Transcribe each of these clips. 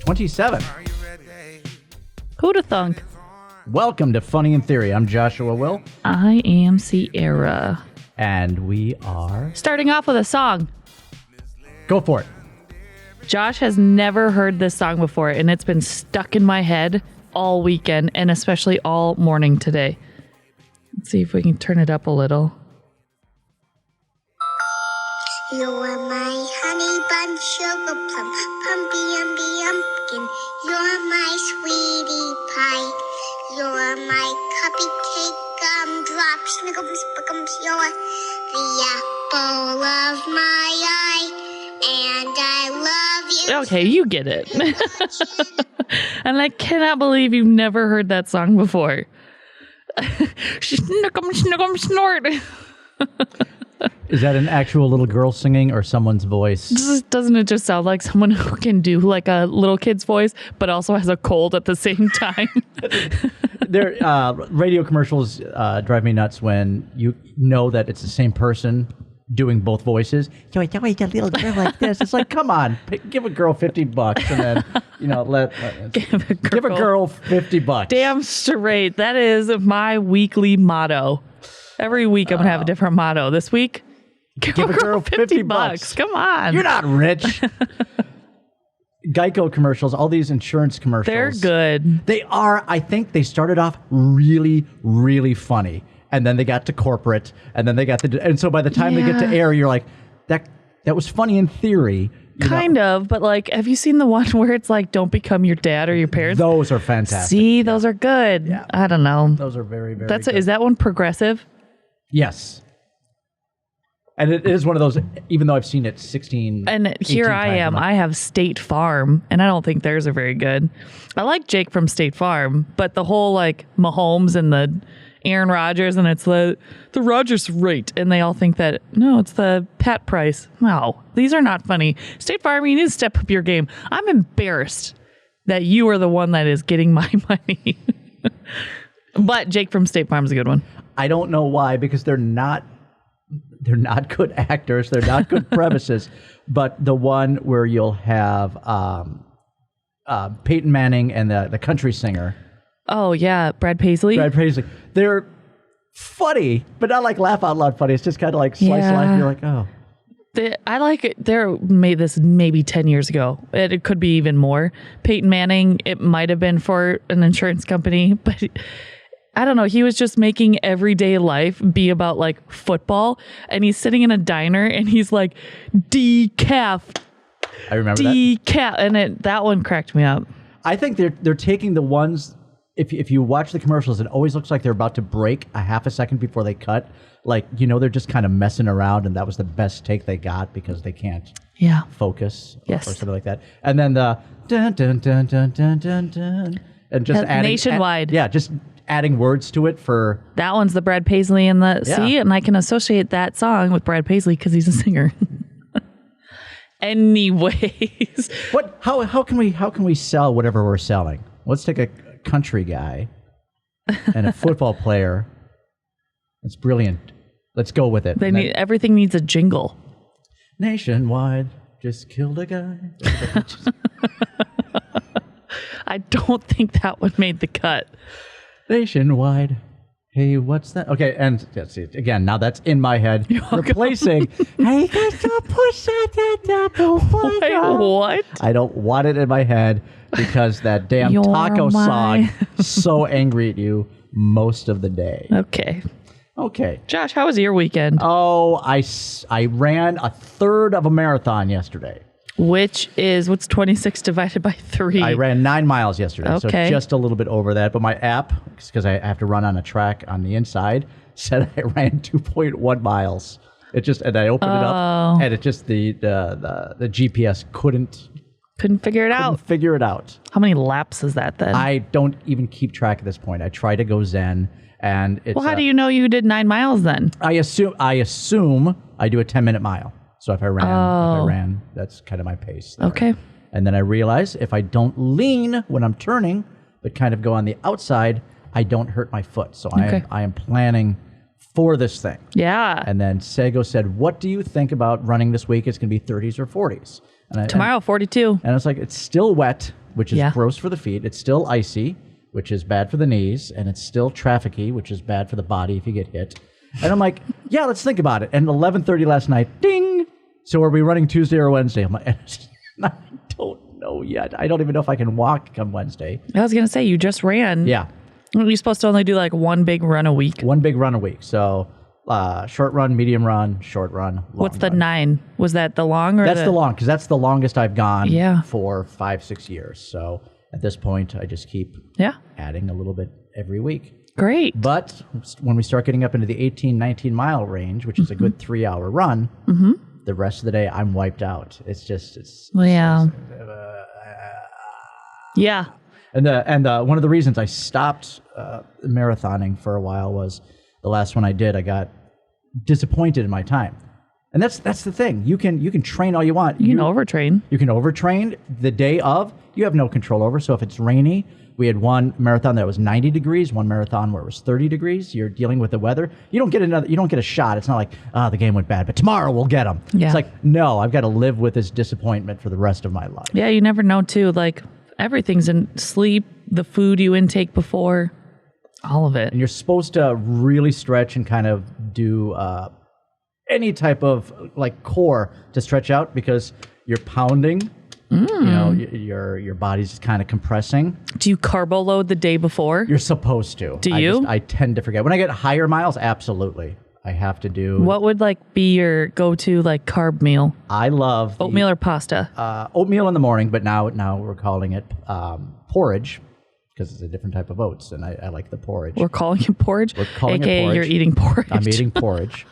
27. Who'da thunk? Welcome to Funny in Theory. I'm Joshua Will. I am Sierra. And we are... Starting off with a song. Go for it. Josh has never heard this song before, and it's been stuck in my head all weekend, and especially all morning today. Let's see if we can turn it up a little. You're my honey bun, sugar plum, pumpy umby umpkin. You're my sweetie pie. You're my cupcake gumdrop, snickums, spickums. You're the apple of my eye, and I love you. Okay, you get it. And I cannot believe you've never heard that song before. Snickum, snickum, snort. Is that an actual little girl singing or someone's voice? Doesn't it just sound like someone who can do like a little kid's voice, but also has a cold at the same time? Radio commercials drive me nuts when you know that it's the same person doing both voices. You're like, oh, you got a little girl like this. It's like, come on, give a girl $50 and then, give a girl $50. Damn straight. That is my weekly motto. Every week I'm going to have a different motto. This week, give a girl $50. Come on. You're not rich. Geico commercials, all these insurance commercials. They're good. They are. I think they started off really, really funny. And then they got to corporate. And then they got and so by the time they get to air, you're like, that was funny in theory. Kind of. But like, have you seen the one where it's like, don't become your dad or your parents? Those are fantastic. See, those are good. Yeah. I don't know. Those are very, very good. Is that one progressive? Yes. And it is one of those, even though I've seen it 16 And here I am. I have State Farm, and I don't think theirs are very good. I like Jake from State Farm, but the whole like Mahomes and the Aaron Rodgers, and it's the Rodgers rate, and they all think that, no, it's the Pat Price. No, these are not funny. State Farm, you need to step up your game. I'm embarrassed that you are the one that is getting my money. But Jake from State Farm is a good one. I don't know why, because they're not good actors. They're not good premises. But the one where you'll have Peyton Manning and the country singer. Oh, yeah. Brad Paisley. They're funny, but not like laugh out loud funny. It's just kind of like slice of life. You're like, oh. I like it. They're made this maybe 10 years ago. It could be even more. Peyton Manning, it might have been for an insurance company, but I don't know. He was just making everyday life be about like football, and he's sitting in a diner and he's like, decaf. I remember decaf. And that one cracked me up. I think they're taking the ones, if you watch the commercials, it always looks like they're about to break a half a second before they cut. Like, they're just kind of messing around, and that was the best take they got because they can't focus or something like that. And then the dun dun dun dun dun dun dun, and just adding nationwide. Just adding words to it for that one's the Brad Paisley and the see, and I can associate that song with Brad Paisley because he's a singer. Anyways, how can we sell whatever we're selling? Let's take a country guy and a football player. That's brilliant. Let's go with it. Everything needs a jingle. Nationwide just killed a guy. I don't think that one made the cut. Nationwide. Hey, what's that? Okay, and see, again, now that's in my head. Replacing, hey, guys, don't push that Wait, what? I don't want it in my head because that damn taco song so angry at you most of the day. Okay. Josh, how was your weekend? Oh, I ran a third of a marathon yesterday. Which is, what's 26 divided by 3? I ran 9 miles yesterday, so just a little bit over that. But my app, because I have to run on a track on the inside, said I ran 2.1 miles. And I opened it up, and it just, the GPS couldn't figure it out. How many laps is that then? I don't even keep track at this point. I try to go Zen, and it's... Well, how do you know you did 9 miles then? I assume I do a 10-minute mile. So if I ran, that's kind of my pace there. Okay. And then I realize if I don't lean when I'm turning, but kind of go on the outside, I don't hurt my foot. So I am planning for this thing. Yeah. And then Sego said, what do you think about running this week? It's going to be 30s or 40s. Tomorrow, 42. And it's like, it's still wet. which is gross for the feet. It's still icy, which is bad for the knees, and it's still trafficy, which is bad for the body if you get hit. And I'm like, yeah, let's think about it. And 11:30 last night, ding. So are we running Tuesday or Wednesday? I'm like, I don't know yet. I don't even know if I can walk come Wednesday. I was going to say, you just ran. Yeah. You're supposed to only do like one big run a week. One big run a week. So short run, medium run, short run, long What's the run. 9? Was that the long or That's the long, because that's the longest I've gone for 5-6 years. So at this point, I just keep adding a little bit every week. Great. But when we start getting up into the 18, 19 mile range, which is a good 3-hour run, the rest of the day I'm wiped out. It's just, yeah. And one of the reasons I stopped marathoning for a while was the last one I did, I got disappointed in my time. And that's the thing. You can train all you want. You can overtrain. You can overtrain the day of. You have no control over. So if it's rainy, we had one marathon that was 90 degrees, one marathon where it was 30 degrees. You're dealing with the weather. You don't get a shot. It's not like, the game went bad, but tomorrow we'll get them. Yeah. It's like, no, I've got to live with this disappointment for the rest of my life. Yeah, you never know too. Like everything's in sleep, the food you intake before, all of it. And you're supposed to really stretch and kind of do any type of like core to stretch out because you're pounding. You know, your body's just kind of compressing. Do you carbo load the day before? You're supposed to. Do you? I tend to forget. When I get higher miles, absolutely. I have to do. What would like be your go-to like carb meal? I love oatmeal or pasta. Oatmeal in the morning, but now we're calling it porridge because it's a different type of oats, and I like the porridge. We're calling it porridge. We're calling AKA it porridge. you're eating porridge. I'm eating porridge,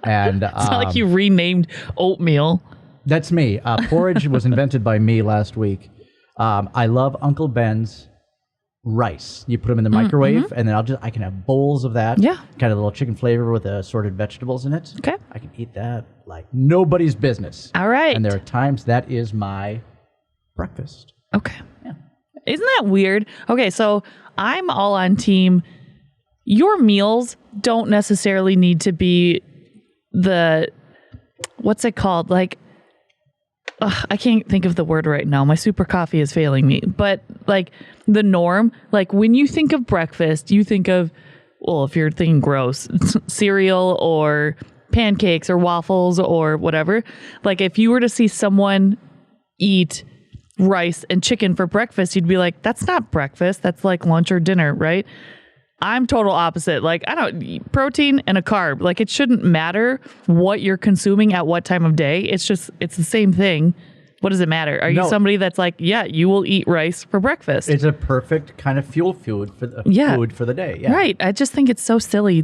and it's not like you renamed oatmeal. That's me. Porridge was invented by me last week. I love Uncle Ben's rice. You put them in the microwave, and then I can have bowls of that. Yeah. Kind of a little chicken flavor with assorted vegetables in it. Okay. I can eat that like nobody's business. All right. And there are times that is my breakfast. Okay. Yeah. Isn't that weird? Okay, so I'm all on team. Your meals don't necessarily need to be what's it called? Like, I can't think of the word right now. My super coffee is failing me. But like the norm, like when you think of breakfast, you think of, well, if you're thinking gross, cereal or pancakes or waffles or whatever. Like if you were to see someone eat rice and chicken for breakfast, you'd be like, that's not breakfast. That's like lunch or dinner, right? I'm total opposite. Like I don't eat protein and a carb. Like it shouldn't matter what you're consuming at what time of day. It's the same thing. What does it matter? Are you somebody that's like, yeah, you will eat rice for breakfast? It's a perfect kind of food for the food for the day. Yeah. Right. I just think it's so silly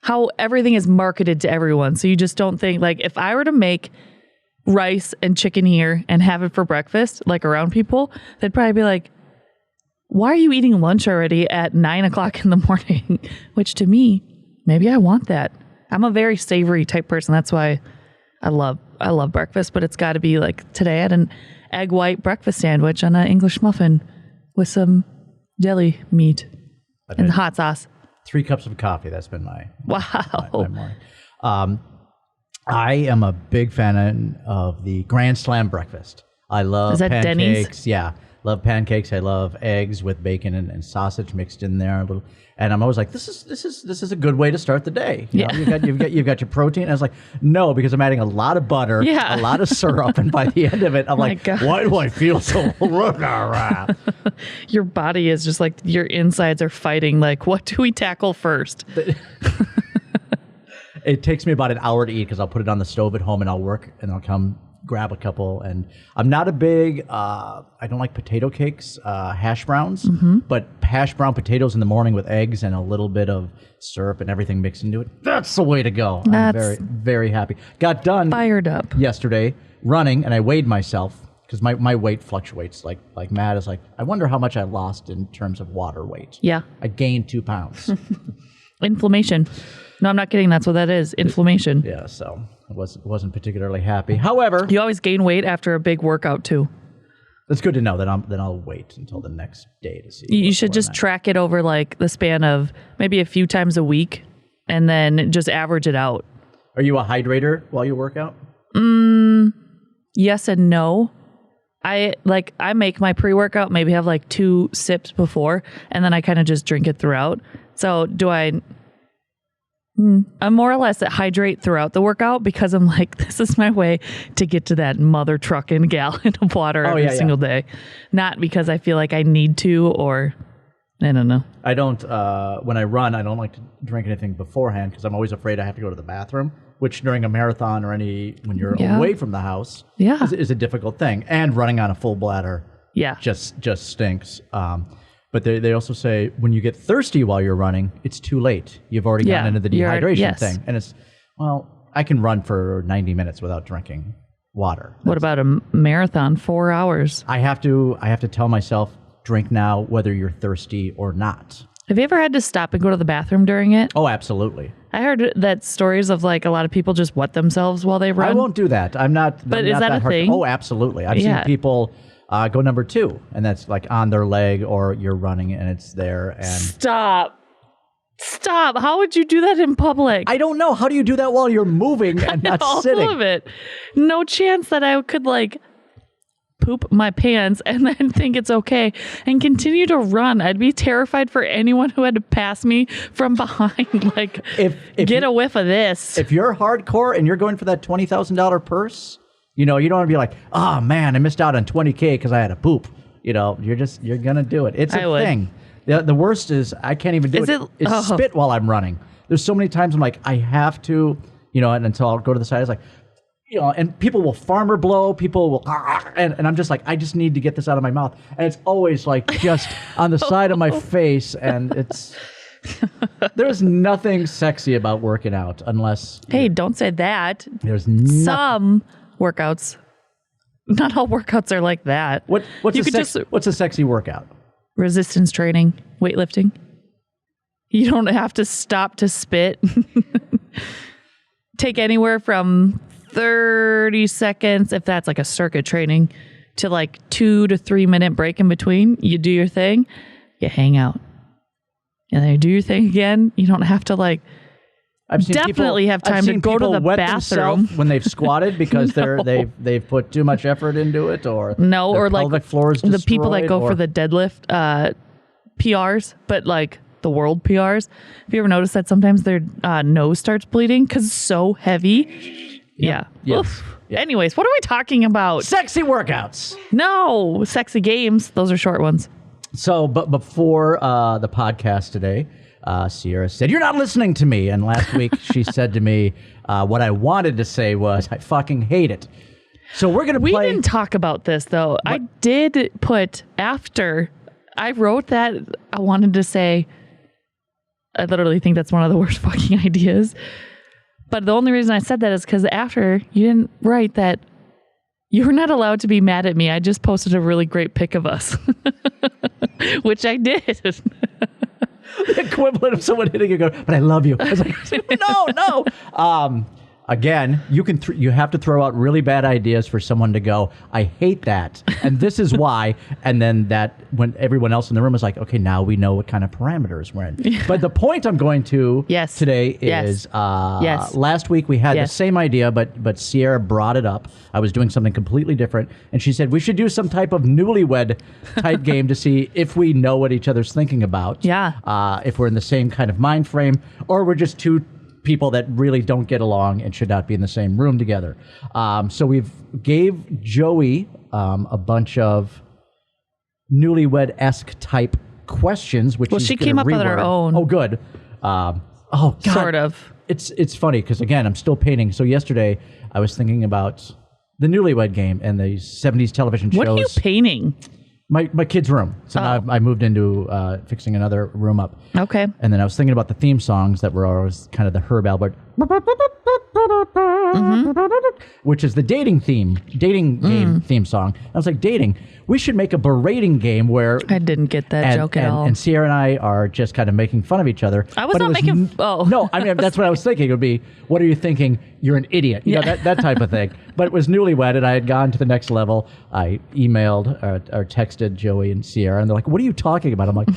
how everything is marketed to everyone. So you just don't think like if I were to make rice and chicken here and have it for breakfast, like around people, they'd probably be like, why are you eating lunch already at 9 o'clock in the morning? Which to me, maybe I want that. I'm a very savory type person. That's why I love breakfast, but it's got to be like today I had an egg white breakfast sandwich on an English muffin with some deli meat and hot sauce. 3 cups of coffee. That's been my morning. I am a big fan of the Grand Slam breakfast. I love Is that pancakes. Denny's? Yeah. Love pancakes. I love eggs with bacon and sausage mixed in there a little. And I'm always like, this is a good way to start the day. You know, you've got your protein. And I was like, no, because I'm adding a lot of butter, a lot of syrup, and by the end of it, I'm like, why do I feel so? Your body is just like your insides are fighting. Like, what do we tackle first? It takes me about an hour to eat because I'll put it on the stove at home and I'll work and I'll come grab a couple. And I'm not a big, I don't like potato cakes, hash browns, but hash brown potatoes in the morning with eggs and a little bit of syrup and everything mixed into it. That's the way to go. I'm very, very happy. Got done fired up yesterday running and I weighed myself because my weight fluctuates like mad. Is like, I wonder how much I lost in terms of water weight. Yeah. I gained 2 pounds. Inflammation. No, I'm not kidding. That's what that is. Inflammation. Yeah, so I wasn't particularly happy. However, you always gain weight after a big workout too. It's good to know that I'll wait until the next day to see. You should just track it over like the span of maybe a few times a week and then just average it out. Are you a hydrator while you work out? Yes and no. I make my pre-workout, maybe have like 2 sips before, and then I kind of just drink it throughout. So I'm more or less hydrate throughout the workout because I'm like, this is my way to get to that mother trucking gallon of water every single day. Not because I feel like I need to, or I don't know. I don't, when I run, I don't like to drink anything beforehand because I'm always afraid I have to go to the bathroom, which during a marathon or when you're away from the house is a difficult thing. And running on a full bladder just stinks. But they also say when you get thirsty while you're running, it's too late. You've already gotten into the dehydration thing. And I can run for 90 minutes without drinking water. What about a marathon, 4 hours? I have to tell myself, drink now, whether you're thirsty or not. Have you ever had to stop and go to the bathroom during it? Oh, absolutely. I heard that stories of like a lot of people just wet themselves while they run. I won't do that. I'm not. But I'm is not that a hard. thing? Oh, absolutely. I've seen people go number 2, and that's like on their leg, or you're running and it's there. And Stop. How would you do that in public? I don't know. How do you do that while you're moving and not sitting? All of it. No chance that I could like poop my pants and then think it's okay and continue to run. I'd be terrified for anyone who had to pass me from behind. Like, if get a whiff of this. If you're hardcore and you're going for that $20,000 purse, you don't want to be like, oh man, I missed out on $20K because I had a poop. You're gonna do it. It's a thing. The worst is I can't even do it. Spit while I'm running. There's so many times I'm like, I have to, and until I'll go to the side. It's like, and people will farmer blow, people will, and I'm just like, I just need to get this out of my mouth. And it's always like just on the side of my face. And there's nothing sexy about working out unless. Hey, don't say that. There's some workouts. Not all workouts are like that. What's a sexy workout? Resistance training, weightlifting. You don't have to stop to spit. Take anywhere from 30 seconds, if that's like a circuit training, to like 2 to 3 minute break in between. You do your thing, you hang out, and then you do your thing again. You don't have to like. Have time to go to the bathroom when they've squatted because they've put too much effort into it, or or like pelvic floor is the people that go for the deadlift PRs, but like the world PRs. Have you ever noticed that sometimes their nose starts bleeding because it's so heavy? Yeah. Yes. Yeah. Anyways, what are we talking about? Sexy workouts. No, sexy games. Those are short ones. So, but before the podcast today, Sierra said, "You're not listening to me." And last week she said to me, what I wanted to say was, "I fucking hate it." So we're going to play. We didn't talk about this, though. What? I did put, after I wrote that, I wanted to say, I literally think that's one of the worst fucking ideas. But the only reason I said that is because after you didn't write that, you're not allowed to be mad at me. I just posted a really great pic of us, which I did. The equivalent of someone hitting you, but I love you. I was like, no. Again, you have to throw out really bad ideas for someone to go, I hate that, and this is why. And then when everyone else in the room is like, okay, now we know what kind of parameters we're in. Yeah. But the point I'm going to today is last week we had the same idea, but Sierra brought it up. I was doing something completely different, and she said we should do some type of newlywed type game to see if we know what each other's thinking about. Yeah. If we're in the same kind of mind frame, or we're just two people that really don't get along and should not be in the same room together. So we've gave Joey a bunch of newlywed-esque type questions, which she came up with her own. Oh, good. Oh, God. Sort of. It's funny because, again, I'm still painting. So yesterday I was thinking about the Newlywed Game and the 70s television shows. What are you painting? My kid's room. So now I moved into fixing another room up. Okay. And then I was thinking about the theme songs that were always kind of the Herb Albert, which is the dating game theme song. I was like, dating. We should make a berating game where I didn't get that joke at all. And Sierra and I are just kind of making fun of each other. I was not making. No, I mean that's what I was thinking. It would be, what are you thinking? You're an idiot. You know, that type of thing. But it was newlywed, and I had gone to the next level. I emailed or texted Joey and Sierra, and they're like, "What are you talking about?" I'm like,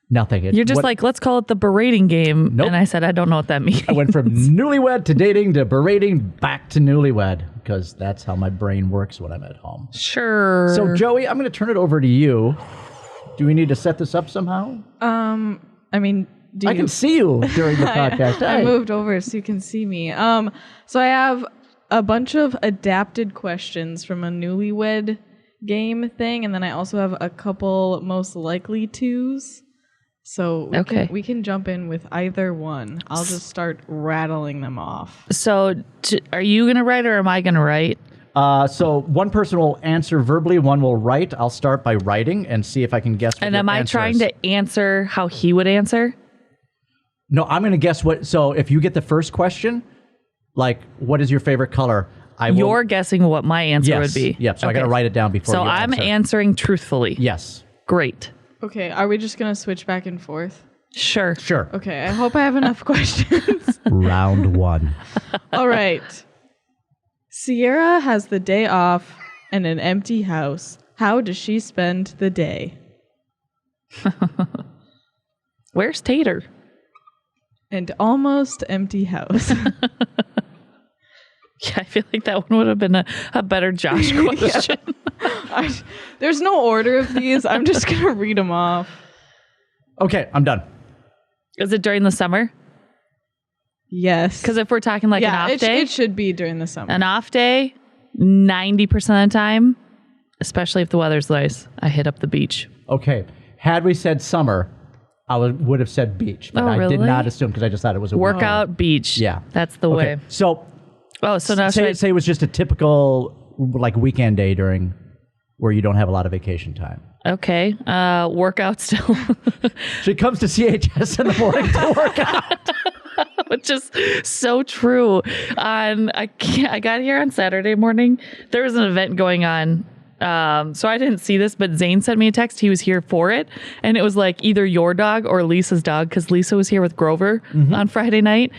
nothing. You're just like, let's call it the berating game. Nope. And I said, I don't know what that means. I went from newlywed to dating to berating back to newlywed because that's how my brain works when I'm at home. Sure. So, Joey, I'm going to turn it over to you. Do we need to set this up somehow? I mean, I can see you during the podcast. I moved over so you can see me. So I have a bunch of adapted questions from a newlywed game thing, and then I also have a couple most likely tos. So we can jump in with either one. I'll just start rattling them off. So are you going to write or am I going to write? So one person will answer verbally, one will write. I'll start by writing and see if I can guess what And am I trying to answer how he would answer? No, I'm going to guess what. So if you get the first question, like, what is your favorite color? You're guessing what my answer would be. Yep. So I got to write it down before. So I'm answering truthfully. Yes. Great. Okay. Are we just going to switch back and forth? Sure. Okay. I hope I have enough questions. Round one. All right. Sierra has the day off and an empty house. How does she spend the day? Where's Tater? And almost empty house. Yeah, I feel like that one would have been a better Josh question. There's no order of these. I'm just going to read them off. Okay, I'm done. Is it during the summer? Yes. Because if we're talking like an off day. It should be during the summer. An off day, 90% of the time, especially if the weather's nice, I hit up the beach. Okay. Had we said summer, I would have said beach. But I did not assume because I just thought it was a workout beach. Yeah. That's the way. So, so now say it was just a typical like weekend day during where you don't have a lot of vacation time. Okay. Workout still. She comes to CHS in the morning to work out. Which is so true. I got here on Saturday morning. There was an event going on. So I didn't see this, but Zane sent me a text. He was here for it. And it was like either your dog or Lisa's dog, because Lisa was here with Grover on Friday night.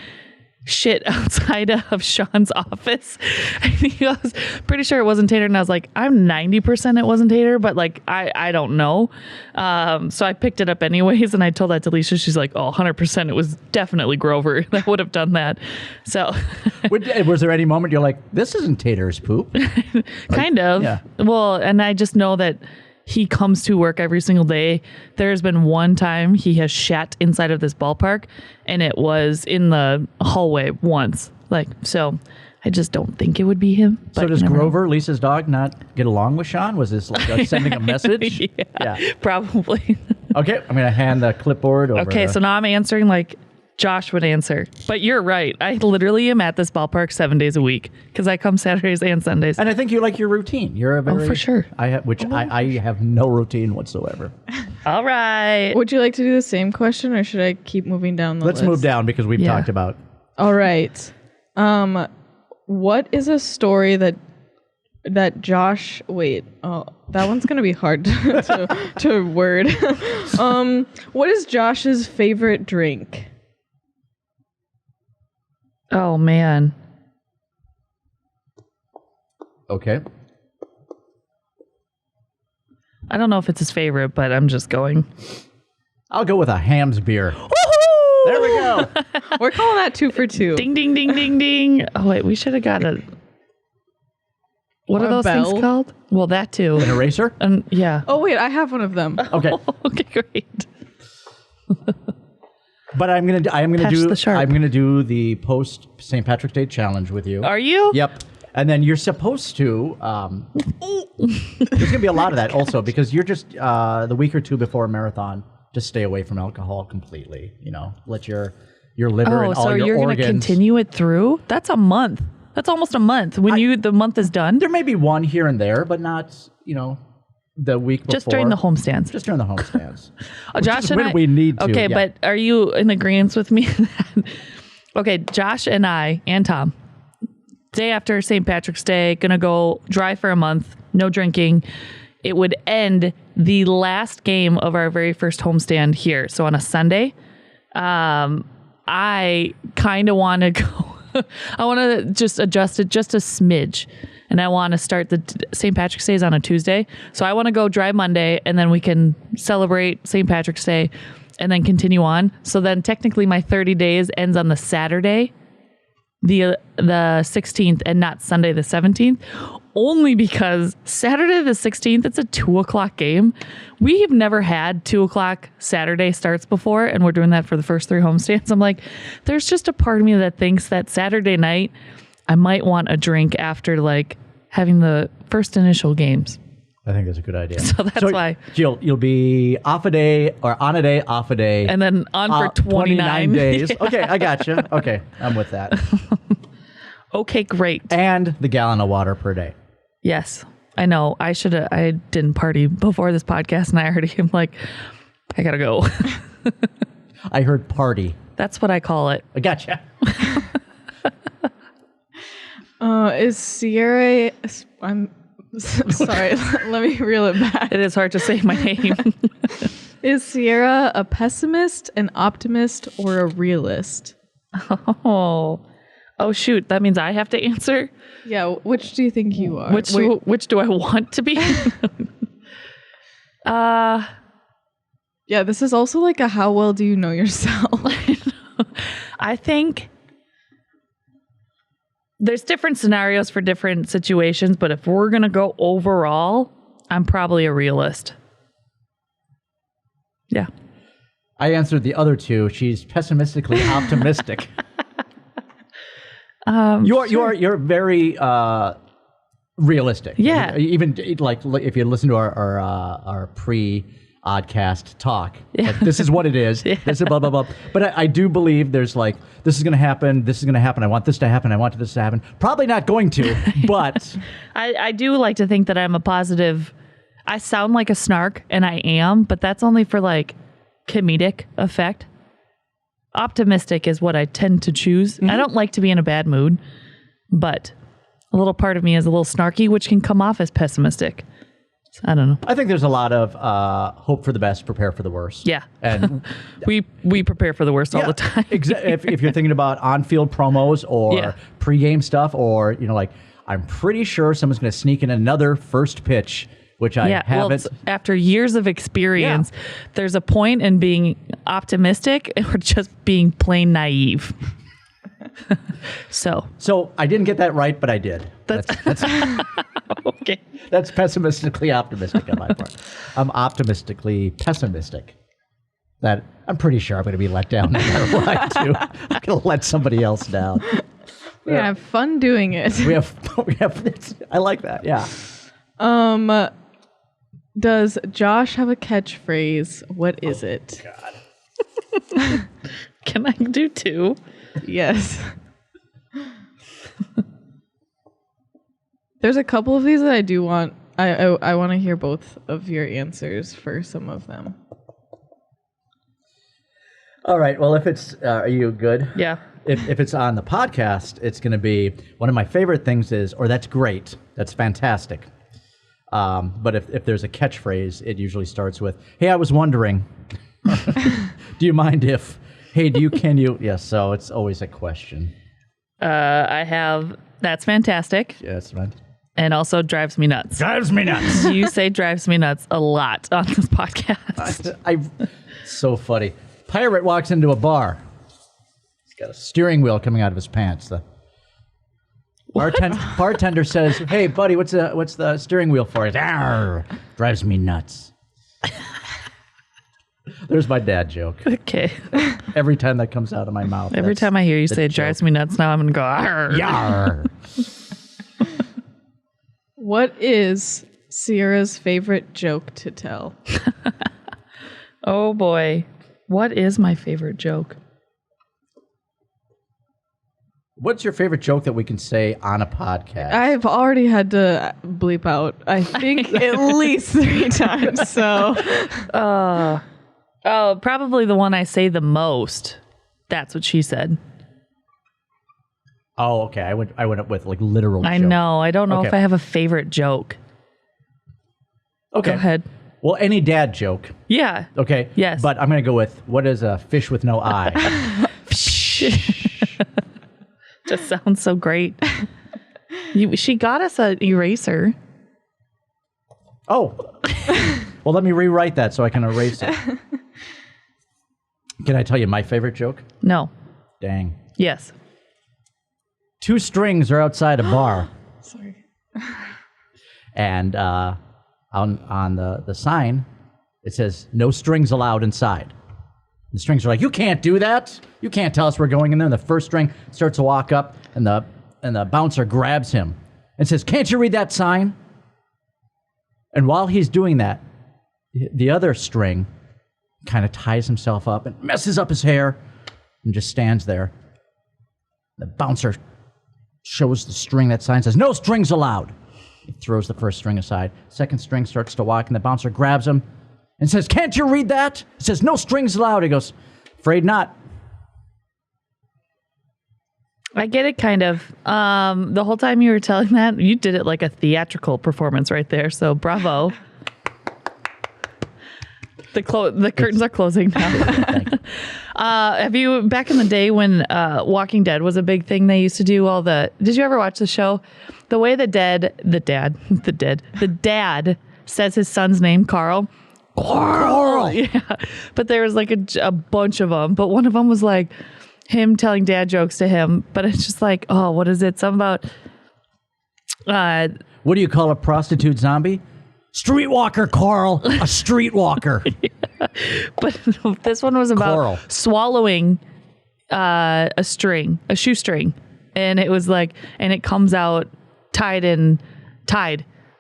Shit outside of Sean's office. He was pretty sure it wasn't Tater, and I was like, I'm 90% it wasn't Tater, but like I don't know. So I picked it up anyways, and I told that to Lisa. She's like, oh, 100% it was definitely Grover that would have done that. So was there any moment you're like, this isn't Tater's poop? Kind of. Yeah. Well, and I just know that he comes to work every single day. There's been one time he has shat inside of this ballpark, and it was in the hallway once. So I just don't think it would be him. So does Grover, Lisa's dog, not get along with Sean? Was this like sending a message? Yeah, probably. Okay, I'm going to hand the clipboard over. Okay, so now I'm answering like Josh would answer. But you're right. I literally am at this ballpark 7 days a week because I come Saturdays and Sundays. And I think you like your routine. You're a very... Oh, for sure. I have no routine whatsoever. All right. Would you like to do the same question, or should I keep moving down the list? Let's move down because we've talked about... All right. What is a story that Josh... Wait. Oh, that one's going to be hard to word. What is Josh's favorite drink? Oh, man. Okay. I don't know if it's his favorite, but I'm just going. I'll go with a Hams beer. Woohoo! There we go. We're calling that 2 for 2. Ding, ding, ding, ding, ding. Oh, wait. We should have got a... What are those things called? Well, that too. An eraser? Yeah. Oh, wait. I have one of them. Okay. Okay, great. But I'm gonna do the post St. Patrick's Day challenge with you. Are you? Yep. And then you're supposed to. There's gonna be a lot of that also because you're just the week or two before a marathon, just stay away from alcohol completely. Let your liver and all your organs. Oh, so you're gonna continue it through? That's a month. That's almost a month. When the month is done. There may be one here and there, but not the week before. Just during the homestands. Just during the homestands. Josh and I, we need to. Okay, but are you in agreement with me? Okay, Josh and I and Tom, day after St. Patrick's Day, gonna go dry for a month, no drinking. It would end the last game of our very first homestand here. So on a Sunday, I kind of want to go. I want to just adjust it just a smidge. And I want to start the St. Patrick's Day on a Tuesday. So I want to go dry Monday, and then we can celebrate St. Patrick's Day and then continue on. So then technically my 30 days ends on the Saturday. the 16th and not Sunday the 17th, only because Saturday the 16th, it's a 2:00 game. We've never had 2:00 Saturday starts before, and we're doing that for the first 3 homestands. I'm like, there's just a part of me that thinks that Saturday night I might want a drink after like having the first initial games. I think that's a good idea. So that's why. You'll be off a day or on a day, off a day. And then on for 29 days. Yeah. Okay, I gotcha. Okay, I'm with that. Okay, great. And the gallon of water per day. Yes, I know. I didn't party before this podcast, and I already am like, I gotta go. I heard party. That's what I call it. I gotcha. Is Skare? I'm sorry. Let me reel it back. It is hard to say my name. Is Skare a pessimist, an optimist, or a realist? Oh shoot! That means I have to answer. Yeah, which do you think you are? Which do I want to be? Yeah, this is also like a how well do you know yourself? I think there's different scenarios for different situations, but if we're going to go overall, I'm probably a realist. Yeah. I answered the other two. She's pessimistically optimistic. You're very realistic. Yeah. Even like if you listen to our pre-oddcast talk, like, this is what it is. Yeah. This is blah blah blah. But I do believe there's like this is going to happen. This is going to happen. I want this to happen. I want this to happen. Probably not going to, but I do like to think that I'm a positive. I sound like a snark, and I am, but that's only for like comedic effect. Optimistic is what I tend to choose. I don't like to be in a bad mood, but a little part of me is a little snarky, which can come off as pessimistic. So, I don't know. I think there's a lot of hope for the best, prepare for the worst. Yeah. And we prepare for the worst all the time. if you're thinking about on-field promos or pre-game stuff, or like I'm pretty sure someone's going to sneak in another first pitch, which I haven't. Well, after years of experience, there's a point in being optimistic or just being plain naive. So I didn't get that right, but I did. That's okay. That's pessimistically optimistic on my part. I'm optimistically pessimistic. That I'm pretty sure I'm going to be let down no matter what I do. I'm going to let somebody else down. We have fun doing it. We have. I like that. Yeah. Does Josh have a catchphrase? What is it? God. Can I do 2? Yes. There's a couple of these that I do want. I want to hear both of your answers for some of them. All right. Well, if it's, are you good? Yeah. If it's on the podcast, it's going to be one of my favorite things is, or that's great. That's fantastic. But if there's a catchphrase, it usually starts with, "Hey, I was wondering, do you mind if, hey, can you?" Yes. So it's always a question. I have, that's fantastic. Yeah, that's right. And also drives me nuts. Drives me nuts. You say drives me nuts a lot on this podcast. So funny. Pirate walks into a bar. He's got a steering wheel coming out of his pants. The bartender says, "Hey, buddy, what's the steering wheel for?" He's, "Arr, drives me nuts." There's my dad joke. Okay. Every time that comes out of my mouth. Every time I hear you say it drives me nuts, now I'm going to go, "Arr." Yarr. What is Sierra's favorite joke to tell? Oh boy. What is my favorite joke? What's your favorite joke that we can say on a podcast? I've already had to bleep out, I think, at least 3 times. So, probably the one I say the most. That's what she said. Oh, okay. I went up with like literal I joke. know. I don't know Okay. if I have a favorite joke. Okay. Go ahead. Well, any dad joke. Yeah. Okay. Yes. But I'm going to go with, what is a fish with no eye? Just sounds so great. She got us an eraser. Oh. Well, let me rewrite that so I can erase it. Can I tell you my favorite joke? No. Dang. Yes. 2 strings are outside a bar. Sorry. And on the sign, it says, no strings allowed inside. The strings are like, you can't do that. You can't tell us we're going in there. And the first string starts to walk up, and the bouncer grabs him and says, can't you read that sign? And while he's doing that, the other string kind of ties himself up and messes up his hair and just stands there. The bouncer shows the string that sign says, no strings allowed. He throws the first string aside. Second string starts to walk, and the bouncer grabs him and says, can't you read that? It says, no strings allowed. He goes, afraid not. I get it, kind of. The whole time you were telling that, you did it like a theatrical performance right there. So bravo. The curtains are closing now. Have you, back in the day when Walking Dead was a big thing, they used to do did you ever watch the show? The way the dad says his son's name, Carl. Carl! Yeah. But there was like a bunch of them. But one of them was like him telling dad jokes to him. But it's just like, oh, what is it? Something about... What do you call a prostitute zombie? Streetwalker, Carl. A streetwalker. Yeah. But this one was about Coral. swallowing a shoestring. And it was like, and it comes out tied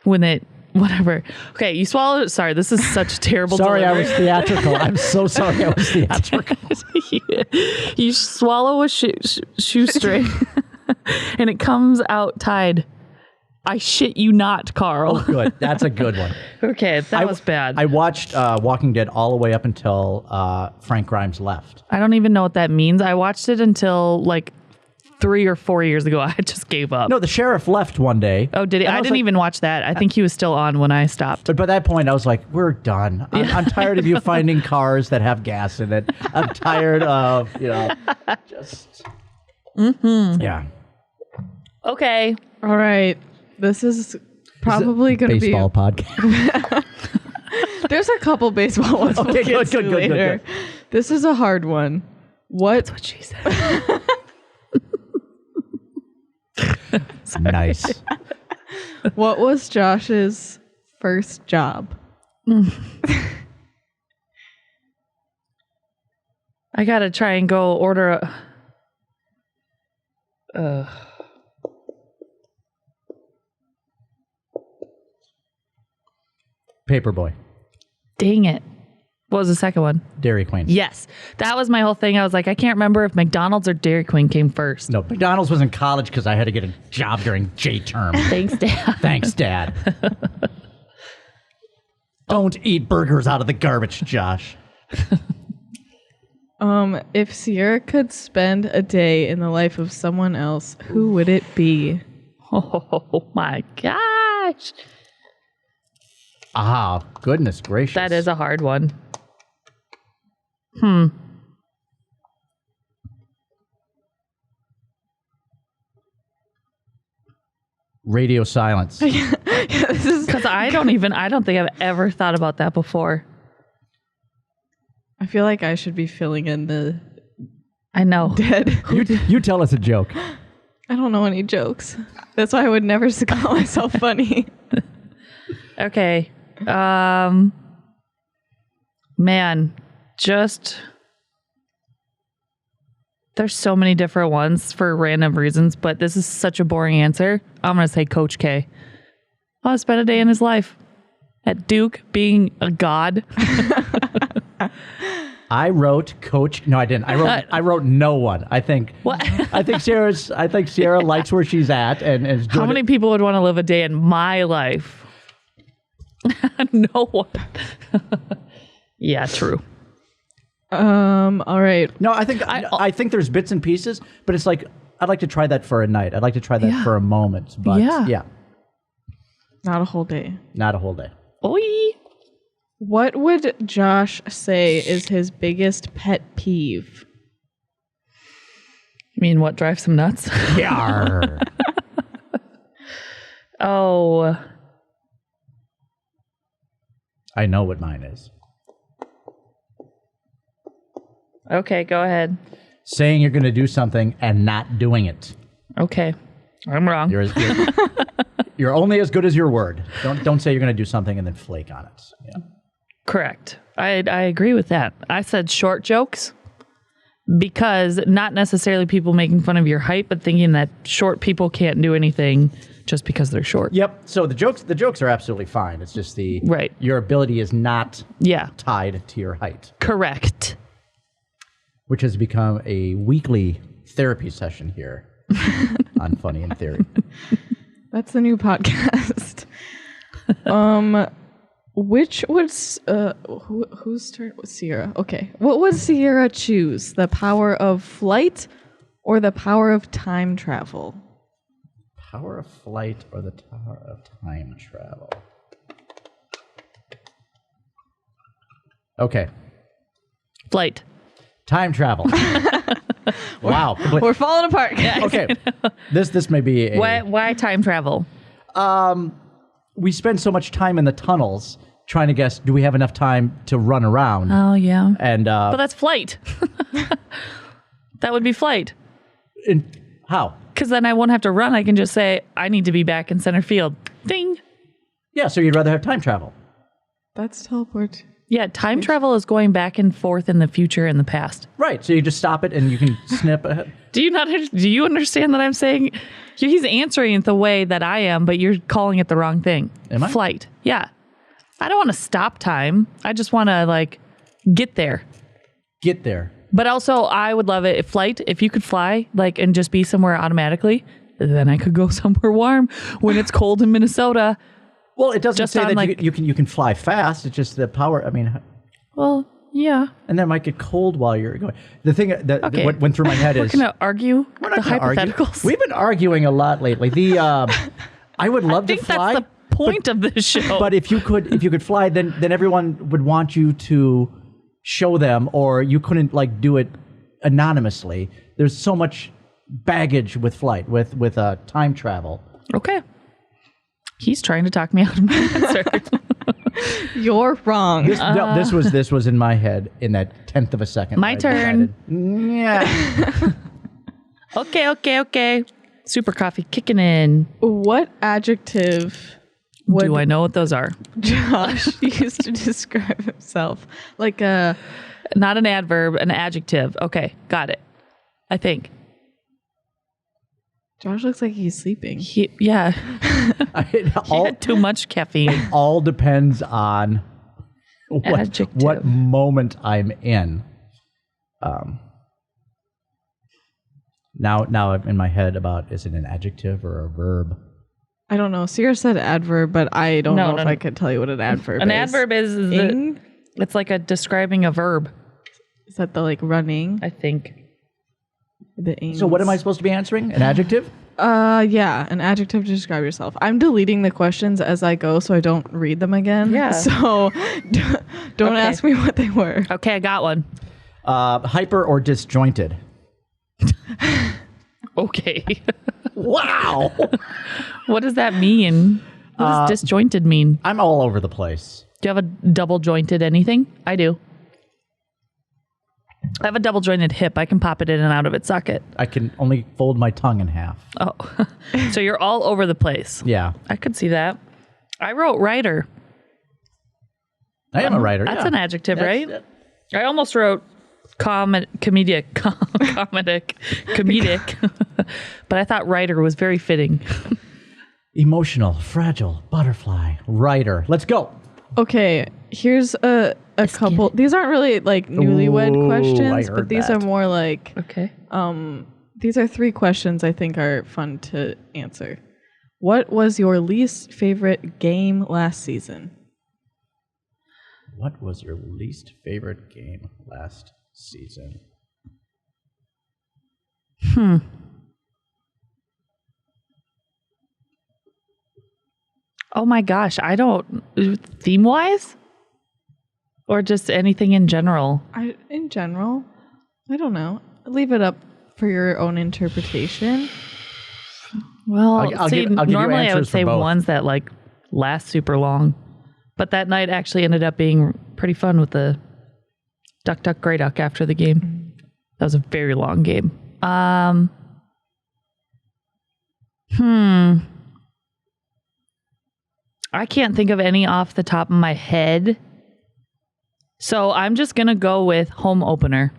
when it, whatever. Okay, you swallow it. Sorry, this is such a terrible Sorry, delivery. I was theatrical. I'm so sorry I was theatrical. You swallow a shoestring and it comes out tied. I shit you not, Carl. Good. That's a good one. Okay, that was bad. I watched Walking Dead all the way up until Frank Grimes left. I don't even know what that means. I watched it until like 3 or 4 years ago. I just gave up. No, the sheriff left one day. Oh, did he? I didn't even watch that. I think he was still on when I stopped. But by that point, I was like, we're done. I'm tired of you finding cars that have gas in it. I'm tired of, just... Mm-hmm. Yeah. Okay. All right. This is probably going to be... Baseball podcast. There's a couple baseball ones we'll get to later. This is a hard one. That's what she said. Nice. What was Josh's first job? I got to try and go order Paperboy. Dang it. What was the second one? Dairy Queen. Yes. That was my whole thing. I was like, I can't remember if McDonald's or Dairy Queen came first. No, McDonald's was in college because I had to get a job during J term. Thanks, Dad. Thanks, Dad. Don't eat burgers out of the garbage, Josh. If Sierra could spend a day in the life of someone else, who would it be? Oh my gosh. Ah, goodness gracious. That is a hard one. Radio silence. Because I don't think I've ever thought about that before. I feel like I should be filling in the I know. dead. You tell us a joke. I don't know any jokes. That's why I would never call myself funny. Okay. Man, there's so many different ones for random reasons, but this is such a boring answer. I'm going to say Coach K. I'll spend a day in his life at Duke being a god. I wrote Coach. No, I didn't. I wrote no one. I think. What? I think Sierra likes where she's at, and is How many people would want to live a day in my life? No one. Yeah, true. All right. No, I think there's bits and pieces, but it's like I'd like to try that for a night. I'd like to try that for a moment, but yeah, Not a whole day. not a whole day. Oi. What would Josh say is his biggest pet peeve? You mean what drives him nuts? Yarr. Oh. I know what mine is. Okay, go ahead. Saying you're going to do something and not doing it. Okay. I'm wrong. You're only as good as your word. Don't say you're going to do something and then flake on it. Yeah. Correct. I agree with that. I said short jokes because not necessarily people making fun of your height, but thinking that short people can't do anything just because they're short. Yep. So the jokes are absolutely fine. It's just right. Your ability is not tied to your height. Correct. Which has become a weekly therapy session here on Funny in Theory. That's the new podcast. Which was whose turn was Sierra? Okay. What would Sierra choose? The power of flight or the power of time travel? Power of flight or the power of time travel? Okay. Flight. Time travel. Wow. We're falling apart. Okay. This may be a... Why time travel? We spend so much time in the tunnels trying to guess, do we have enough time to run around? Oh, yeah. And but that's flight. That would be flight. How? Because then I won't have to run. I can just say, I need to be back in center field. Ding. Yeah, so you'd rather have time travel. That's teleport. Yeah, time travel is going back and forth in the future and the past. Right, so you just stop it and you can snip ahead. Do you understand that I'm saying? He's answering it the way that I am, but you're calling it the wrong thing. Am I? Flight. Yeah. I don't want to stop time. I just want to get there. Get there. But also, I would love it if you could fly, and just be somewhere automatically, then I could go somewhere warm when it's cold in Minnesota. Well, it doesn't say that you can fly fast. It's just the power. I mean, well, yeah. And then it might get cold while you're going. The thing that what went through my head is we're going to argue we're not the hypotheticals. Argue. We've been arguing a lot lately. I would love to fly. That's the point of this show. But if you could fly, then everyone would want you to show them, or you couldn't do it anonymously. There's so much baggage with flight, with time travel. Okay. He's trying to talk me out of my answer. You're wrong. This was in my head in that 10th of a second. My turn. Yeah. Okay. Super coffee kicking in. What adjective do I know what those are? Josh used to describe himself? Not an adverb, an adjective. Okay, got it. I think. Josh looks like he's sleeping. Yeah. He had too much caffeine. It all depends on what moment I'm in. Now I'm in my head about, is it an adjective or a verb? I don't know. Sierra said adverb, but I don't know if I could tell you what an adverb is. An adverb is it's like a describing a verb. Is that the running? I think. So what am I supposed to be answering? An adjective? Yeah, an adjective to describe yourself. I'm deleting the questions as I go so I don't read them again. Yeah. So don't ask me what they were. Okay, I got one. Hyper or disjointed? Okay. Wow. What does that mean? What does disjointed mean? I'm all over the place. Do you have a double jointed anything? I do. I have a double jointed hip. I can pop it in and out of its socket. I can only fold my tongue in half. Oh, so you're all over the place. Yeah. I could see that. I wrote writer. I am a writer. That's an adjective, right? I almost wrote comedic, but I thought writer was very fitting. Emotional, fragile, butterfly, writer. Let's go. Okay, here's a couple. These aren't really newlywed questions, but these are more okay. These are 3 questions I think are fun to answer. What was your least favorite game last season? What was your least favorite game last season? Oh my gosh, I don't... Theme-wise? Or just anything in general? In general? I don't know. Leave it up for your own interpretation. Well, I'll give normally I would say both. ones that last super long. But that night actually ended up being pretty fun with the Duck Duck Grey Duck after the game. That was a very long game. I can't think of any off the top of my head. So I'm just going to go with Home Opener.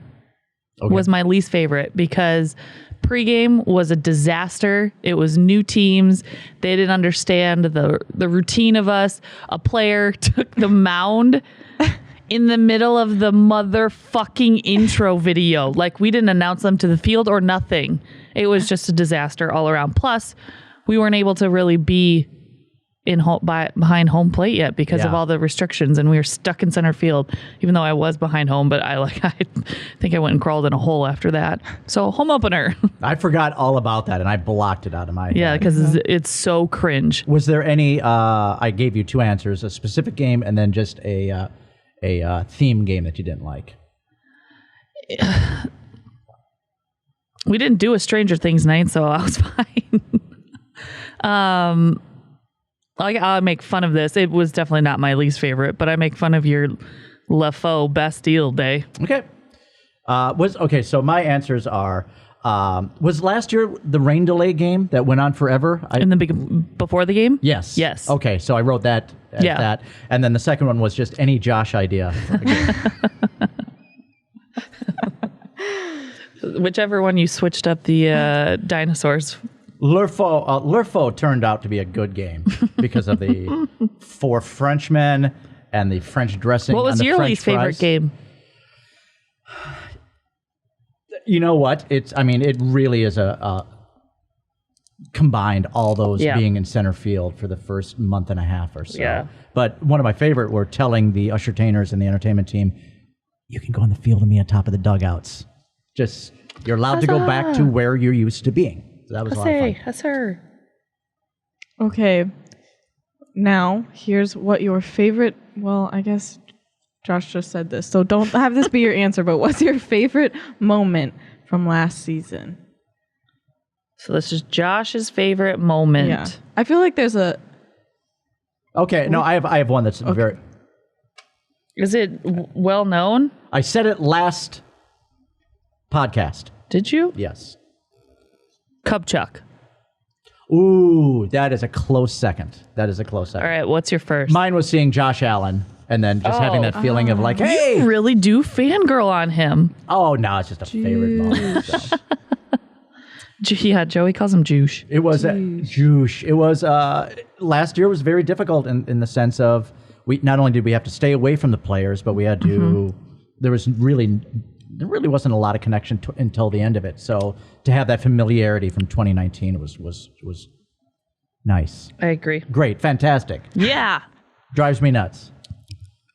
Okay. Was my least favorite because pregame was a disaster. It was new teams. They didn't understand the routine of us. A player took the mound in the middle of the motherfucking intro video. Like, we didn't announce them to the field or nothing. It was just a disaster all around. Plus, we weren't able to really be behind home plate yet because of all the restrictions, and we were stuck in center field, even though I was behind home, but I think I went and crawled in a hole after that. So Home Opener. I forgot all about that, and I blocked it out of my head. Yeah, because it's so cringe. Was there any, I gave you two answers, a specific game and then just a theme game that you didn't like? We didn't do a Stranger Things night, so I was fine. I'll make fun of this. It was definitely not my least favorite, but I make fun of your LeFaux Bastille Day. Okay. So my answers are, was last year the rain delay game that went on forever? Before the game? Yes. Yes. Okay, so I wrote that as that. And then the second one was just any Josh idea for a game. Whichever one you switched up the dinosaurs. L'Urfo turned out to be a good game because of the 4 Frenchmen and the French dressing. What was your least favorite game? You know what? It really is a combined all those being in center field for the first month and a half or so. Yeah. But one of my favorite were telling the ushertainers and the entertainment team, you can go in the field and be on top of the dugouts. Just, you're allowed to go back to where you're used to being. So that was a lot of fun. That's her. Okay. Now, here's what your favorite, well, I guess Josh just said this, so don't have this be your answer, but what's your favorite moment from last season? So this is Josh's favorite moment. Yeah. I feel like there's a... Okay, no, I have one that's very... Is it well known? I said it last podcast. Did you? Yes. Cubchuck. Ooh, that is a close second. All right, what's your first? Mine was seeing Josh Allen and then just having that feeling of like, hey! You really do fangirl on him. Oh, no, it's just a favorite moment. So. Yeah, Joey calls him Juice. It was Juice. It was, last year was very difficult in the sense of, we not only did we have to stay away from the players, but we had to, there really wasn't a lot of connection until the end of it. So to have that familiarity from 2019 was nice. I agree. Great. Fantastic. Yeah. Drives me nuts.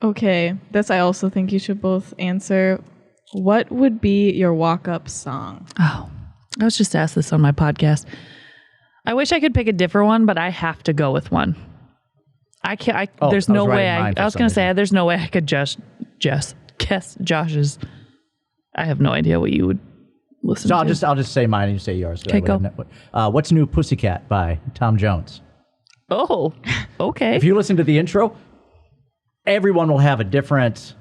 Okay. This I also think you should both answer. What would be your walk-up song? Oh, I was just asked this on my podcast. I wish I could pick a different one, but I have to go with one. I can't. There's no way. I was going to say there's no way I could just guess Josh's. I have no idea what you would listen to. I'll just say mine and you say yours. Okay, go. What's New Pussycat by Tom Jones? Oh, okay. If you listen to the intro, everyone will have a different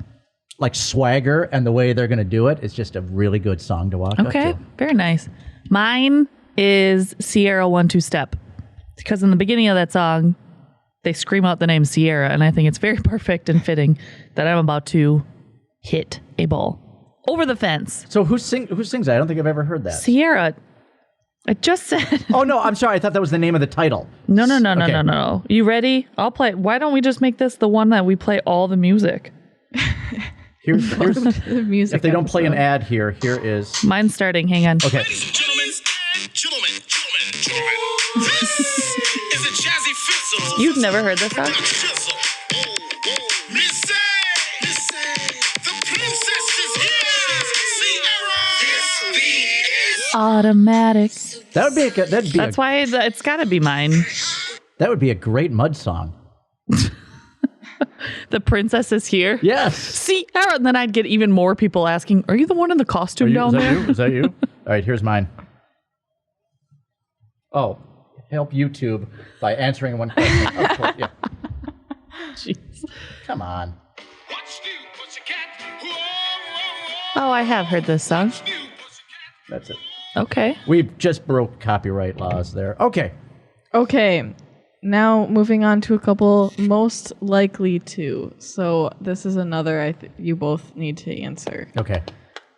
swagger, and the way they're going to do it is just a really good song to walk up to. Okay, very nice. Mine is Sierra 1-2 Step, because in the beginning of that song, they scream out the name Sierra, and I think it's very perfect and fitting that I'm about to hit a ball over the fence. So who sings that? I don't think I've ever heard that. Sierra. I just said. Oh, no, I'm sorry. I thought that was the name of the title. No. You ready? I'll play. Why don't we just make this the one that we play all the music? Here's the music. If they don't play an ad here is... Mine's starting. Hang on. Okay. Ladies and gentlemen. This is a jazzy fizzle. You've never heard this song? Automatic. That's why it's got to be mine. That would be a great mud song. The princess is here. Yes. See, and then I'd get even more people asking, "Are you the one in the costume down there?" Is that you? All right, here's mine. Oh, help YouTube by answering one question. Of course, yeah. Jeez. Come on. Oh, I have heard this song. That's it. Okay. We've just broke copyright laws there. Okay. Okay. Now moving on to a couple most likely to. So this is another you both need to answer. Okay.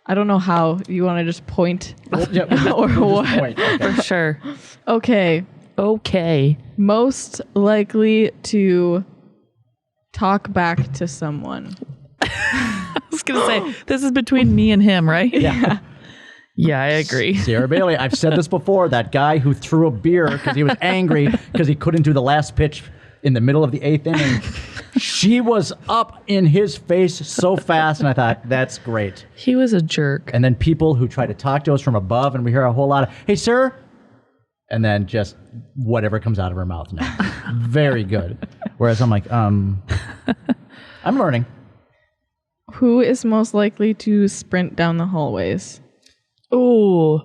I don't know how. You want to just point or what? Point. Okay. For sure. Okay. Okay. Most likely to talk back to someone. I was going to say, this is between me and him, right? Yeah. Yeah, I agree. Sierra Bailey, I've said this before, that guy who threw a beer because he was angry because he couldn't do the last pitch in the middle of the 8th inning. She was up in his face so fast, and I thought, that's great. He was a jerk. And then people who try to talk to us from above, and we hear a whole lot of, hey, sir, and then just whatever comes out of her mouth now. Very good. Whereas I'm like, I'm learning. Who is most likely to sprint down the hallways? Ooh.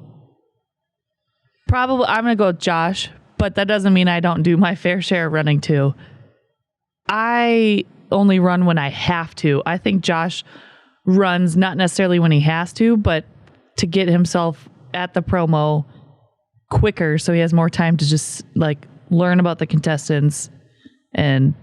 Probably, I'm going to go with Josh, but that doesn't mean I don't do my fair share of running too. I only run when I have to. I think Josh runs not necessarily when he has to, but to get himself at the promo quicker so he has more time to just like learn about the contestants and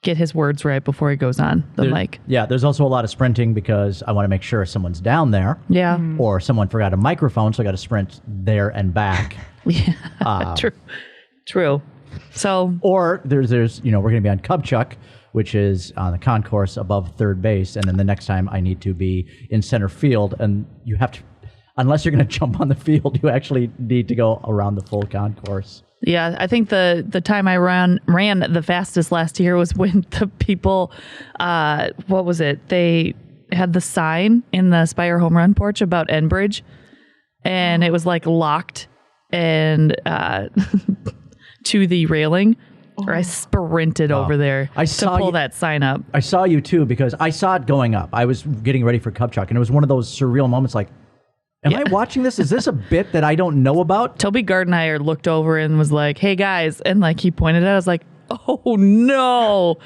get his words right before he goes on the mic. Yeah, there's also a lot of sprinting because I want to make sure someone's down there. Yeah. Or someone forgot a microphone, so I got to sprint there and back. Yeah. True. So, or there's we're going to be on Kubchuk, which is on the concourse above third base, and then the next time I need to be in center field, and you have to, unless you're going to jump on the field, you actually need to go around the full concourse. yeah, I think the time I ran the fastest last year was when the people, what was it? They had the sign in the Spire home run porch about Enbridge, and it was like locked and to the railing. Or I sprinted over there to pull that sign up. I saw you too because I saw it going up. I was getting ready for Kubchuk, and it was one of those surreal moments like, am I watching this? Is this a bit that I don't know about? Toby Gardenhire looked over and was like, hey guys. And like he pointed at it. I was like, oh no.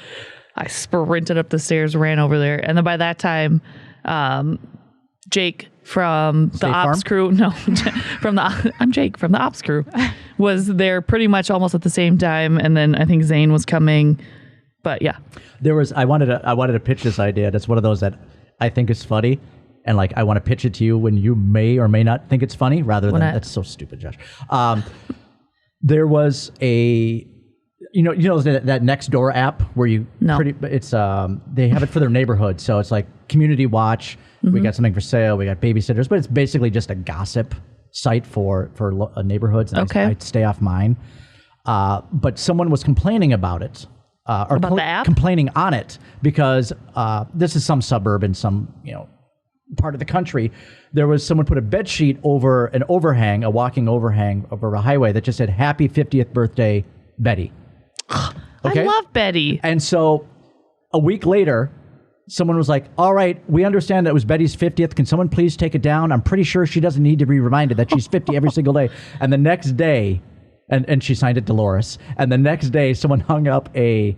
I sprinted up the stairs, ran over there. And then by that time, Jake from the ops crew, I'm Jake from the ops crew, was there pretty much almost at the same time. And then I think Zane was coming. But yeah. I wanted to pitch this idea. That's one of those that I think is funny. And like, I want to pitch it to you when you may or may not think it's funny, rather than that's so stupid, Josh. There was that next door app where you it's they have it for their neighborhood, so it's like community watch. Mm-hmm. We got something for sale. We got babysitters, but it's basically just a gossip site for neighborhoods. And okay, I'd stay off mine. But someone was complaining about it, about the app, complaining on it because this is some suburb in some part of the country. There was someone put a bed sheet over an overhang, a walking overhang over a highway that just said "Happy 50th birthday, Betty." Okay? I love Betty. And so a week later, someone was like, all right, we understand that it was Betty's 50th. Can someone please take it down? I'm pretty sure she doesn't need to be reminded that she's 50 every single day. And the next day, and she signed it Dolores. And the next day, someone hung up a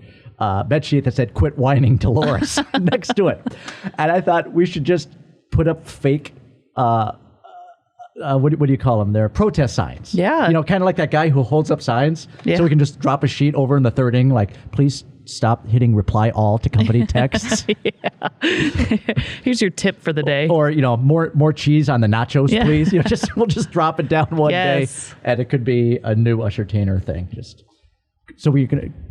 bed sheet that said, quit whining Dolores next to it. And I thought we should just put up fake, what do you call them? They're protest signs. Yeah. Kind of like that guy who holds up signs. Yeah. So we can just drop a sheet over in the third inning, like, please stop hitting reply all to company texts. Here's your tip for the day. Or, more cheese on the nachos, please. We'll just drop it down one day. And it could be a new Usher Tainer thing. So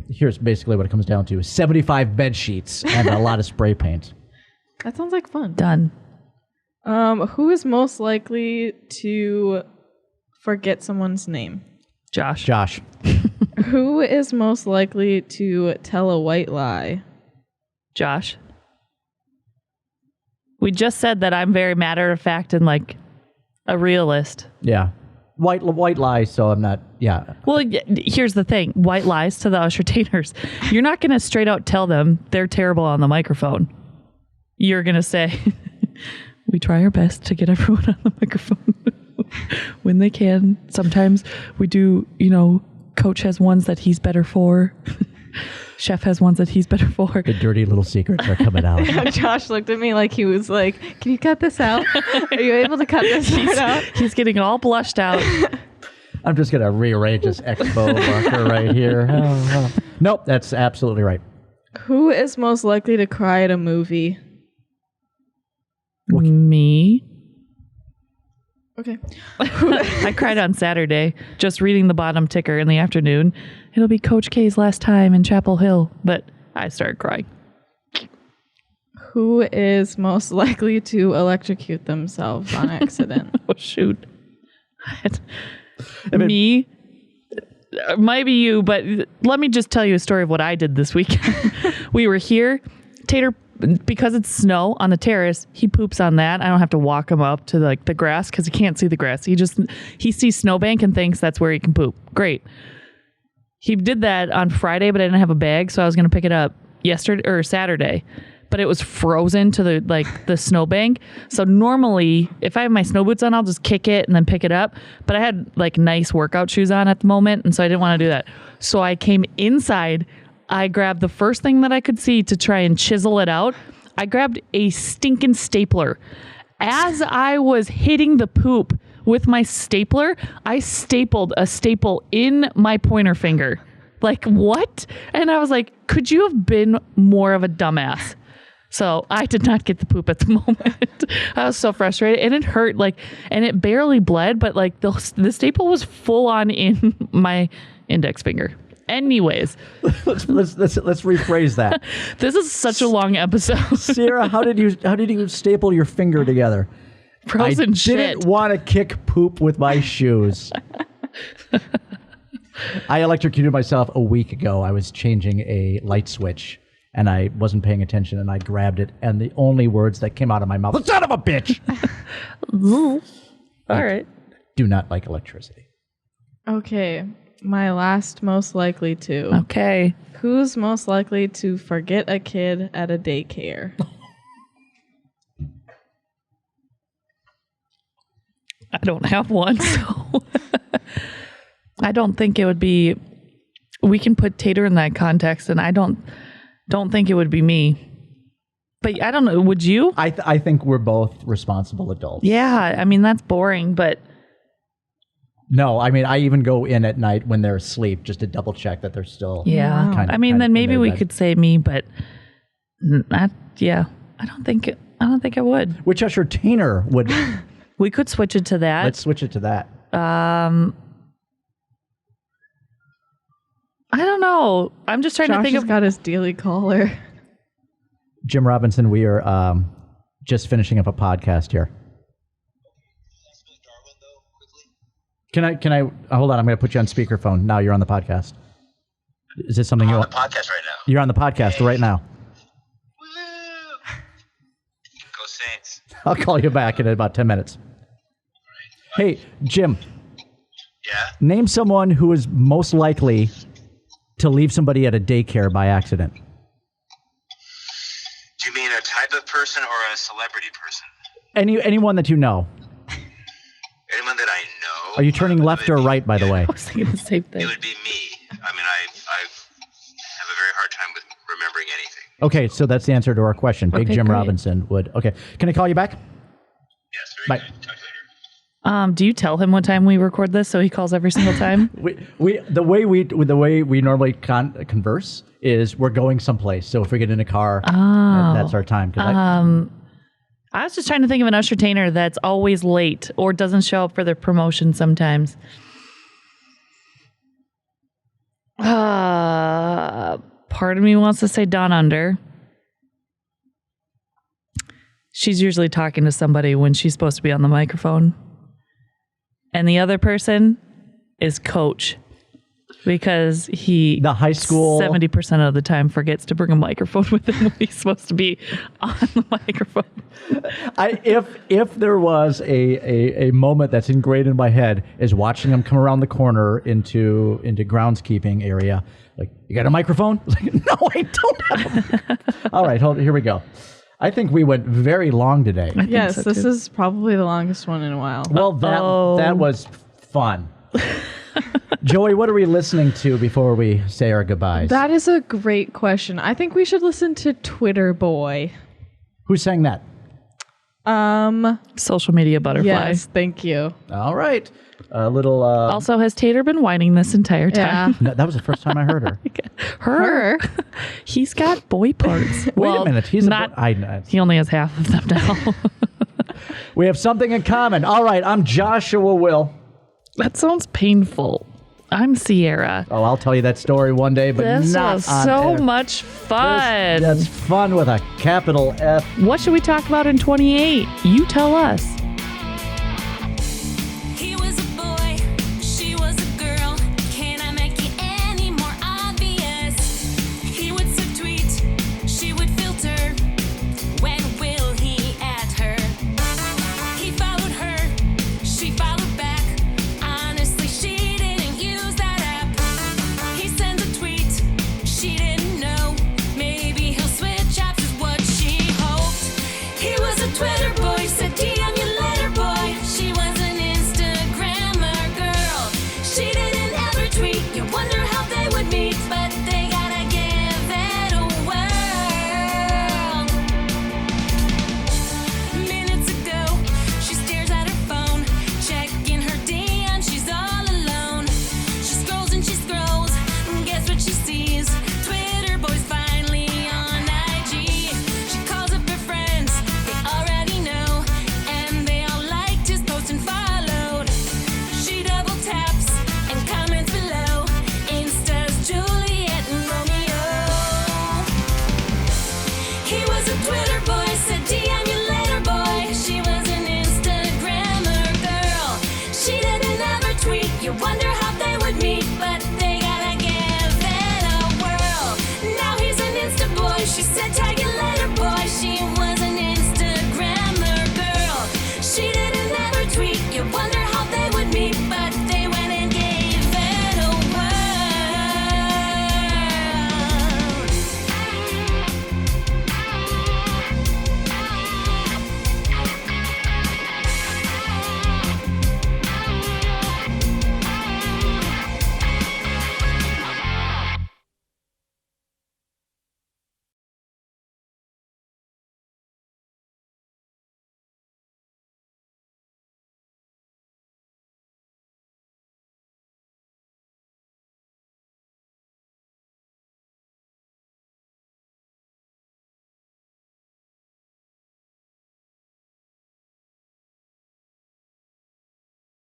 here's basically what it comes down to: 75 bed sheets and a lot of spray paint. That sounds like fun. Done. Who is most likely to forget someone's name? Josh. Who is most likely to tell a white lie? Josh. We just said that I'm very matter of fact and like a realist. Yeah. White lie, so I'm not, yeah. Well, here's the thing. White lies to the Usher Tainers. You're not going to straight out tell them they're terrible on the microphone. You're going to say, we try our best to get everyone on the microphone when they can. Sometimes we do, coach has ones that he's better for. Chef has ones that he's better for. The dirty little secrets are coming out. Josh looked at me like he was like, can you cut this out? Are you able to cut this part out? He's getting all blushed out. I'm just going to rearrange this expo marker right here. Nope, that's absolutely right. Who is most likely to cry at a movie? Me. Okay. I cried on Saturday just reading the bottom ticker in the afternoon. It'll be Coach K's last time in Chapel Hill, but I started crying. Who is most likely to electrocute themselves on accident? Oh, shoot. Me? Might be you, but let me just tell you a story of what I did this weekend. We were here. Tater, because it's snow on the terrace, he poops on that. I don't have to walk him up to like the grass because he can't see the grass. He sees snowbank and thinks that's where he can poop. Great. He did that on Friday, but I didn't have a bag, so I was going to pick it up yesterday or Saturday. But it was frozen to the snowbank. So normally, if I have my snow boots on, I'll just kick it and then pick it up. But I had like nice workout shoes on at the moment, and so I didn't want to do that. So I came inside. I grabbed the first thing that I could see to try and chisel it out. I grabbed a stinking stapler. As I was hitting the poop with my stapler, I stapled a staple in my pointer finger. Like, what? And I was like, could you have been more of a dumbass? So I did not get the poop at the moment. I was so frustrated, and it hurt, and it barely bled, but the staple was full on in my index finger. Anyways, let's rephrase that. This is such a long episode. Sierra, how did you staple your finger together? Frozen shit. I didn't want to kick poop with my shoes. I electrocuted myself a week ago. I was changing a light switch, and I wasn't paying attention, and I grabbed it, and the only words that came out of my mouth, "The son of a bitch!" All right. Do not like electricity. Okay. My last most likely to. Okay. Who's most likely to forget a kid at a daycare? I don't have one, so I don't think it would be. We can put Tater in that context, and I don't think it would be me. But I don't know. Would you? I think we're both responsible adults. Yeah. I mean, that's boring, but. No, I mean, I even go in at night when they're asleep just to double check that they're still. Yeah. Then maybe we could say me, but I don't think I would. Which entertainer would? We could switch it to that. Let's switch it to that. I don't know. I'm just trying to think Josh has got his daily caller. Jim Robinson, we are just finishing up a podcast here. Can I hold on? I'm going to put you on speakerphone. Now you're on the podcast. Is this something I'm you on want? the podcast right now. You're on the podcast right now. Woo! Go Saints. I'll call you back in about 10 minutes. Hey, Jim. Yeah? Name someone who is most likely to leave somebody at a daycare by accident. Do you mean a type of person or a celebrity person? Anyone that you know. Anyone that I know? Are you turning left or right, by the way? I was thinking the same thing. It would be me. I mean, I have a very hard time with remembering anything. Okay, so that's the answer to our question. Big Okay, Jim great. Robinson would. Okay, can I call you back? Yes, Bye. very good. Talk to you later. Do you tell him what time we record this so he calls every single time? The way we normally converse is we're going someplace. So if we get in a car, that's our time. I was just trying to think of an entertainer that's always late or doesn't show up for their promotion sometimes. Part of me wants to say Dawn Under. She's usually talking to somebody when she's supposed to be on the microphone. And the other person is Coach. Because he the high school 70% of the time forgets to bring a microphone with him when he's supposed to be on the microphone. If there was a moment that's ingrained in my head is watching him come around the corner into groundskeeping area. Like, you got a microphone? Like, no, I don't have a microphone. All right, hold it. Here we go. I think we went very long today. Yes, so, this too. is probably the longest one in a while. Well, that was fun. Joey, what are we listening to before we say our goodbyes? That is a great question. I think we should listen to Twitter Boy. Who sang that? Social media butterfly. Yes, thank you. All right. A little. Also, has Tater been whining this entire time? No, that was the first time I heard her. Her? He's got boy parts. Wait a minute. He's not. He only has half of them now. We have something in common. All right, I'm Joshua Will. That sounds painful. I'm Sierra. Oh, I'll tell you that story one day, but This not was on so air. much fun. That's fun with a capital F. What should we talk about in 28? You tell us.